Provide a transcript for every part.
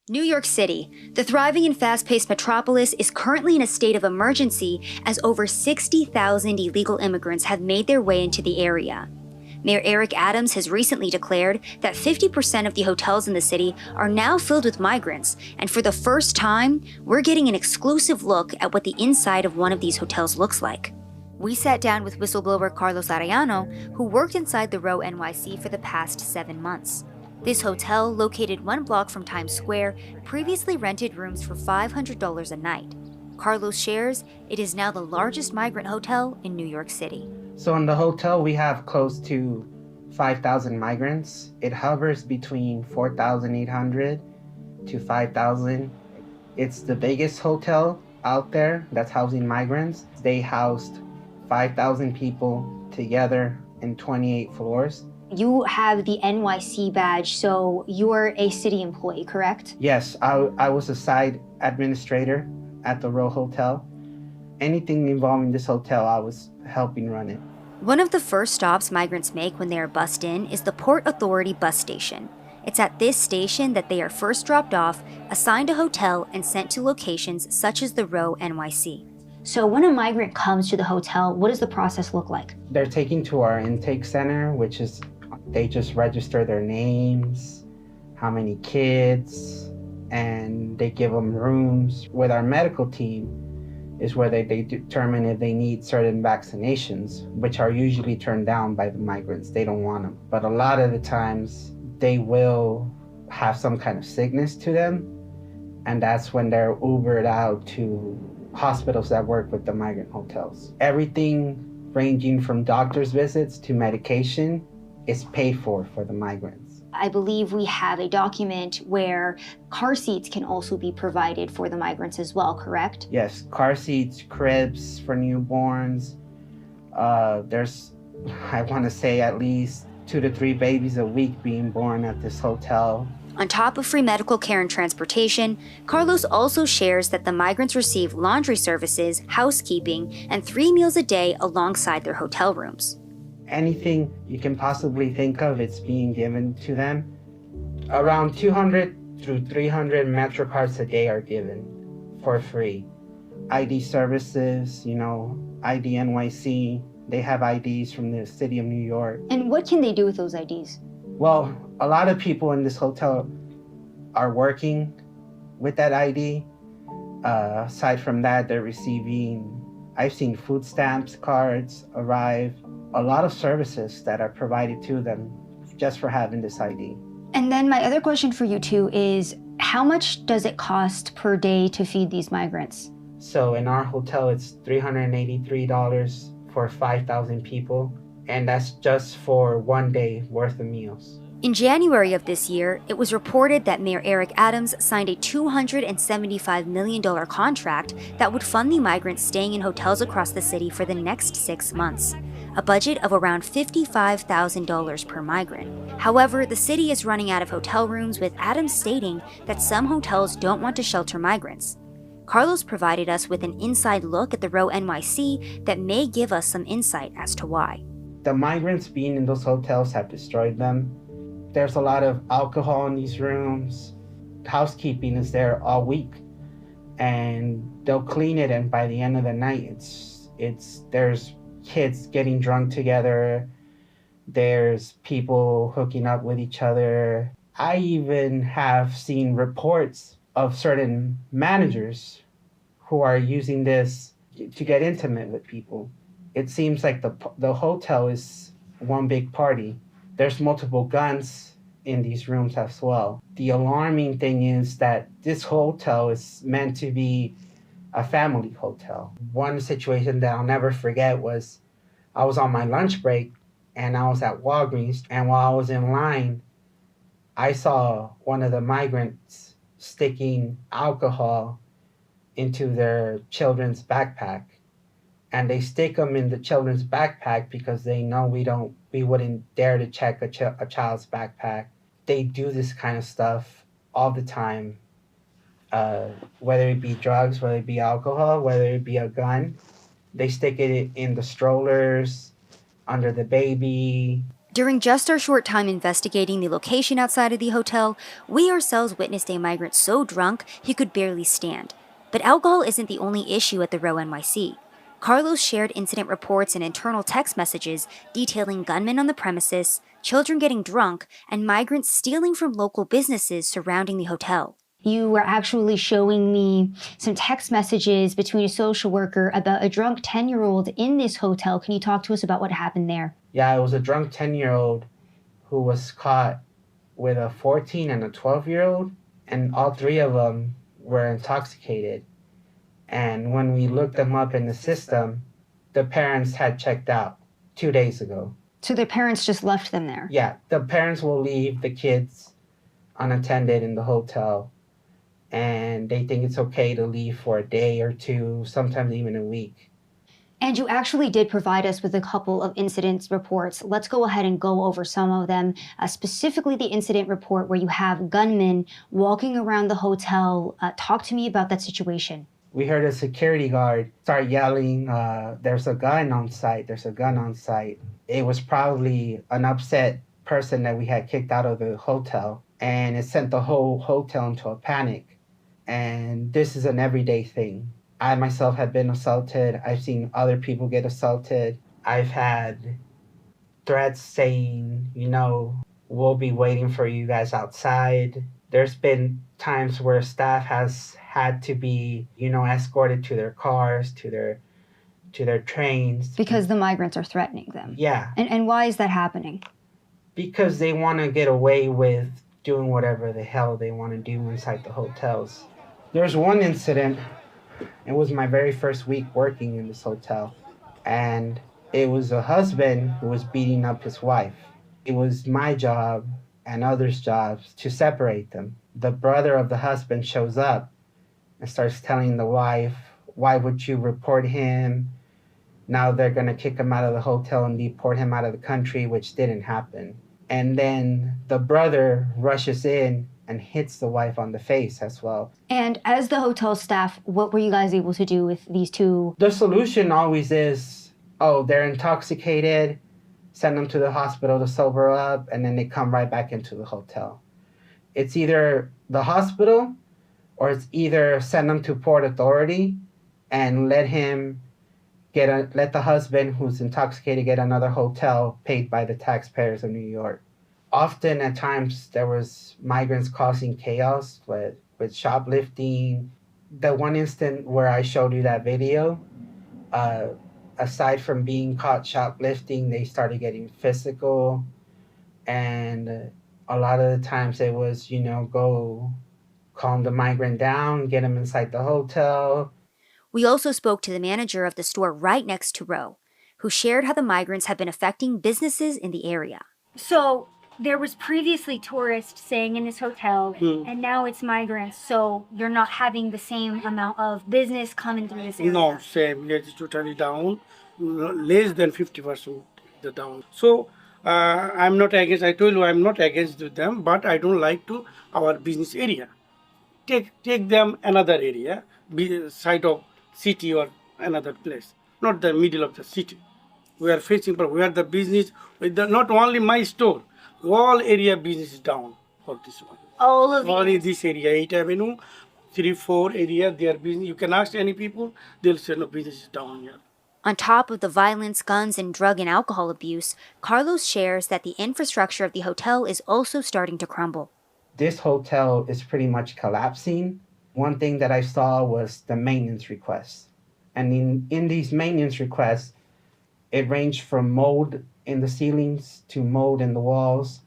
New York City, the thriving and fast-paced metropolis, is currently in a state of emergency as over 60,000 illegal immigrants have made their way into the area. Mayor Eric Adams has recently declared that 50% of the hotels in the city are now filled with migrants, and for the first time, we're getting an exclusive look at what the inside of one of these hotels looks like. We sat down with whistleblower Carlos Arellano, who worked inside the Row NYC for the past 7 months. This hotel, located 1 block from Times Square, previously rented rooms for $500 a night. Carlos shares it is now the largest migrant hotel in New York City. So in the hotel, we have close to 5,000 migrants. It hovers between 4,800 to 5,000. It's the biggest hotel out there that's housing migrants. They housed 5,000 people together in 28 floors. You have the NYC badge, so you're a city employee, correct? Yes, I was a side administrator at the Row Hotel. Anything involving this hotel, I was helping run it. One of the first stops migrants make when they are bussed in is the Port Authority bus station. It's at this station that they are first dropped off, assigned a hotel, and sent to locations such as the Row NYC. So when a migrant comes to the hotel, what does the process look like? They're taken to our intake center, which is they just register their names, how many kids, and they give them rooms. With our medical team is where they determine if they need certain vaccinations, which are usually turned down by the migrants. They don't want them. But a lot of the times they will have some kind of sickness to them, and that's when they're Ubered out to hospitals that work with the migrant hotels. Everything ranging from doctor's visits to medication is paid for the migrants. I believe we have a document where car seats can also be provided for the migrants as well, correct? Yes, car seats, cribs for newborns. There's, I want to say, at least 2 to 3 babies a week being born at this hotel. On top of free medical care and transportation, Carlos also shares that the migrants receive laundry services, housekeeping, and 3 meals a day alongside their hotel rooms. Anything you can possibly think of, it's being given to them. Around 200 through 300 Metro cards a day are given for free. ID services, ID NYC, they have IDs from the city of New York. And what can they do with those IDs? Well, a lot of people in this hotel are working with that ID. Aside from that, they're receiving, I've seen food stamps cards arrive, a lot of services that are provided to them just for having this ID. And then my other question for you too is, how much does it cost per day to feed these migrants? So in our hotel, it's $383 for 5,000 people, and that's just for 1 day worth of meals. In January of this year, it was reported that Mayor Eric Adams signed a $275 million contract that would fund the migrants staying in hotels across the city for the next 6 months, a budget of around $55,000 per migrant. However, the city is running out of hotel rooms, with Adams stating that some hotels don't want to shelter migrants. Carlos provided us with an inside look at the Row NYC that may give us some insight as to why. The migrants being in those hotels have destroyed them. There's a lot of alcohol in these rooms. Housekeeping is there all week, and they'll clean it, and by the end of the night, there's kids getting drunk together. There's people hooking up with each other. I even have seen reports of certain managers who are using this to get intimate with people. It seems like the hotel is one big party. There's multiple guns in these rooms as well. The alarming thing is that this hotel is meant to be a family hotel. One situation that I'll never forget was I was on my lunch break and I was at Walgreens, and while I was in line, I saw one of the migrants sticking alcohol into their children's backpack. And they stick them in the children's backpack because they know we wouldn't dare to check a child's backpack. They do this kind of stuff all the time, whether it be drugs, whether it be alcohol, whether it be a gun. They stick it in the strollers, under the baby. During just our short time investigating the location outside of the hotel, we ourselves witnessed a migrant so drunk he could barely stand. But alcohol isn't the only issue at the Row NYC. Carlos shared incident reports and internal text messages detailing gunmen on the premises, children getting drunk, and migrants stealing from local businesses surrounding the hotel. You were actually showing me some text messages between a social worker about a drunk 10-year-old in this hotel. Can you talk to us about what happened there? Yeah, it was a drunk 10-year-old who was caught with a 14 and a 12-year-old, and all three of them were intoxicated. And when we looked them up in the system, the parents had checked out 2 days ago. So their parents just left them there? Yeah, the parents will leave the kids unattended in the hotel, and they think it's okay to leave for a day or two, sometimes even a week. And you actually did provide us with a couple of incident reports. Let's go ahead and go over some of them, specifically the incident report where you have gunmen walking around the hotel. Talk to me about that situation. We heard a security guard start yelling, there's a gun on site, there's a gun on site. It was probably an upset person that we had kicked out of the hotel, and it sent the whole hotel into a panic. And this is an everyday thing. I myself have been assaulted. I've seen other people get assaulted. I've had threats saying, we'll be waiting for you guys outside. There's been times where staff has had to be, escorted to their cars, to their trains. Because the migrants are threatening them. Yeah. And why is that happening? Because they want to get away with doing whatever the hell they want to do inside the hotels. There's one incident. It was my very first week working in this hotel, and it was a husband who was beating up his wife. It was my job and others' jobs to separate them. The brother of the husband shows up and starts telling the wife, why would you report him? Now they're going to kick him out of the hotel and deport him out of the country, which didn't happen. And then the brother rushes in and hits the wife on the face as well. And as the hotel staff, what were you guys able to do with these two? The solution always is, they're intoxicated, send them to the hospital to sober up, and then they come right back into the hotel. It's either the hospital, or it's either send them to Port Authority and let the husband who's intoxicated get another hotel paid by the taxpayers of New York. Often at times there was migrants causing chaos with shoplifting. The one instant where I showed you that video, aside from being caught shoplifting, they started getting physical. And a lot of the times it was, go calm the migrant down, get him inside the hotel. We also spoke to the manager of the store right next to Row, who shared how the migrants have been affecting businesses in the area. So there was previously tourists staying in this hotel, and now it's migrants, so you're not having the same amount of business coming through this area? No, same. It is totally down, less than 50% the down. So I'm not against, I told you I'm not against them, but I don't like to our business area. Take them another area, be side of city or another place, not the middle of the city. We are facing, but where the business, not only my store, all area business is down for this one. Only this area, 8th Avenue, 3, 4 area, their business. You can ask any people, they'll say no, business is down here. On top of the violence, guns, and drug and alcohol abuse, Carlos shares that the infrastructure of the hotel is also starting to crumble. This hotel is pretty much collapsing. One thing that I saw was the maintenance requests. And in these maintenance requests, it ranged from mold in the ceilings to mold in the walls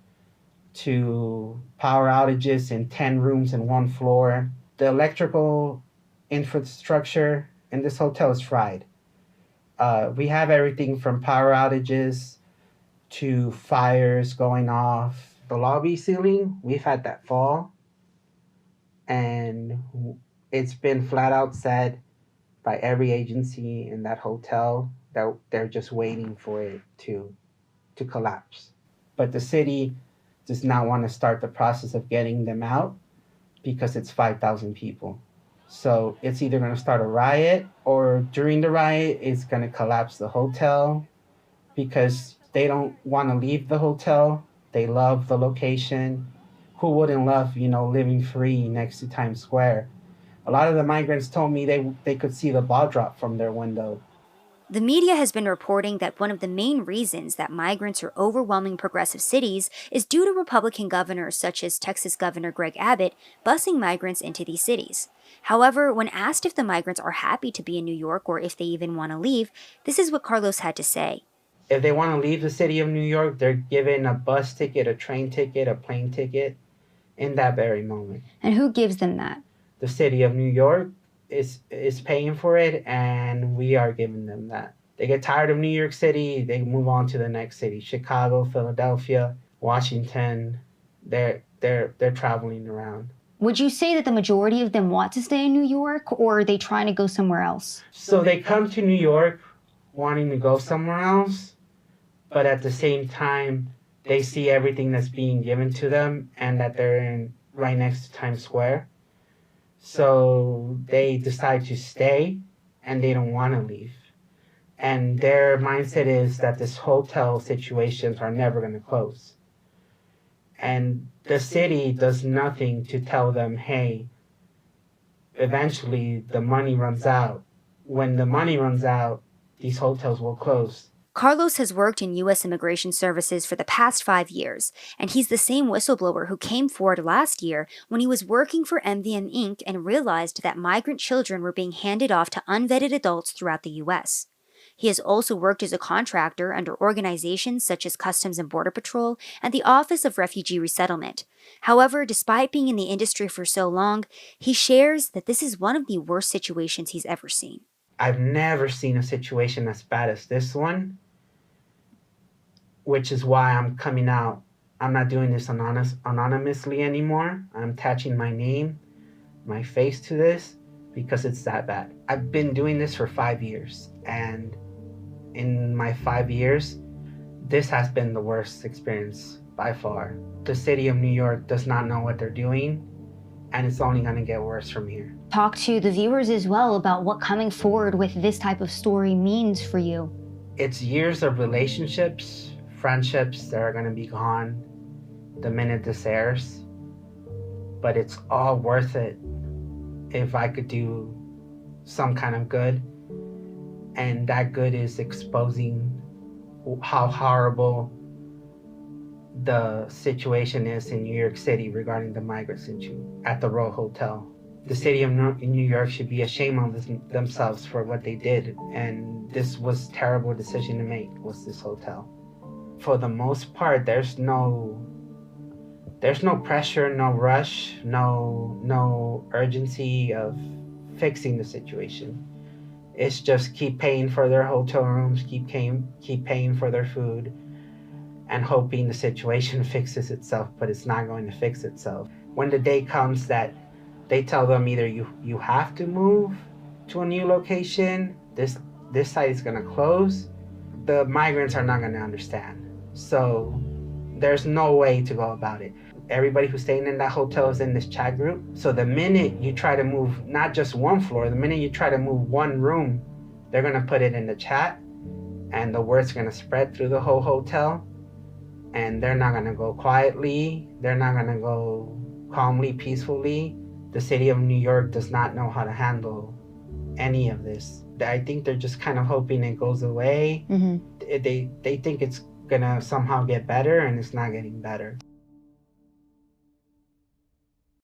to power outages in 10 rooms in one floor. The electrical infrastructure in this hotel is fried. We have everything from power outages to fires going off. The lobby ceiling, we've had that fall, and it's been flat out said by every agency in that hotel that they're just waiting for it to collapse. But the city does not want to start the process of getting them out because it's 5,000 people. So it's either going to start a riot, or during the riot, it's going to collapse the hotel because They don't want to leave the hotel. They love the location. Who wouldn't love, living free next to Times Square? A lot of the migrants told me they could see the ball drop from their window. The media has been reporting that one of the main reasons that migrants are overwhelming progressive cities is due to Republican governors such as Texas Governor Greg Abbott busing migrants into these cities. However, when asked if the migrants are happy to be in New York or if they even want to leave, this is what Carlos had to say. If they want to leave the city of New York, they're given a bus ticket, a train ticket, a plane ticket in that very moment. And who gives them that? The city of New York is paying for it, and we are giving them that. They get tired of New York City, they move on to the next city. Chicago, Philadelphia, Washington, they're traveling around. Would you say that the majority of them want to stay in New York, or are they trying to go somewhere else? So they come to New York wanting to go somewhere else, but at the same time, they see everything that's being given to them and that they're right next to Times Square. So they decide to stay and they don't want to leave. And their mindset is that this hotel situations are never going to close. And the city does nothing to tell them, hey, eventually the money runs out. When the money runs out, these hotels will close. Carlos has worked in U.S. Immigration Services for the past 5 years, and he's the same whistleblower who came forward last year when he was working for MVM Inc. and realized that migrant children were being handed off to unvetted adults throughout the U.S. He has also worked as a contractor under organizations such as Customs and Border Patrol and the Office of Refugee Resettlement. However, despite being in the industry for so long, he shares that this is one of the worst situations he's ever seen. I've never seen a situation as bad as this one, which is why I'm coming out. I'm not doing this anonymously anymore. I'm attaching my name, my face to this because it's that bad. I've been doing this for 5 years, and in my 5 years, this has been the worst experience by far. The city of New York does not know what they're doing, and it's only going to get worse from here. Talk to the viewers as well about what coming forward with this type of story means for you. It's years of relationships, friendships that are going to be gone the minute this airs, but it's all worth it if I could do some kind of good, and that good is exposing how horrible the situation is in New York City regarding the migrants at the Row Hotel. The city of New York should be ashamed of themselves for what they did, and this was a terrible decision to make, was this hotel. For the most part, there's no pressure, no rush, no urgency of fixing the situation. It's just keep paying for their hotel rooms, keep paying for their food, and hoping the situation fixes itself, but it's not going to fix itself. When the day comes that they tell them either you have to move to a new location, this site is going to close, the migrants are not going to understand. So there's no way to go about it. Everybody who's staying in that hotel is in this chat group. So the minute you try to move not just one floor, the minute you try to move one room, they're going to put it in the chat, and the word's going to spread through the whole hotel. And they're not going to go quietly. They're not going to go calmly, peacefully. The city of New York does not know how to handle any of this. I think they're just kind of hoping it goes away. Mm-hmm. They think it's going to somehow get better, and it's not getting better.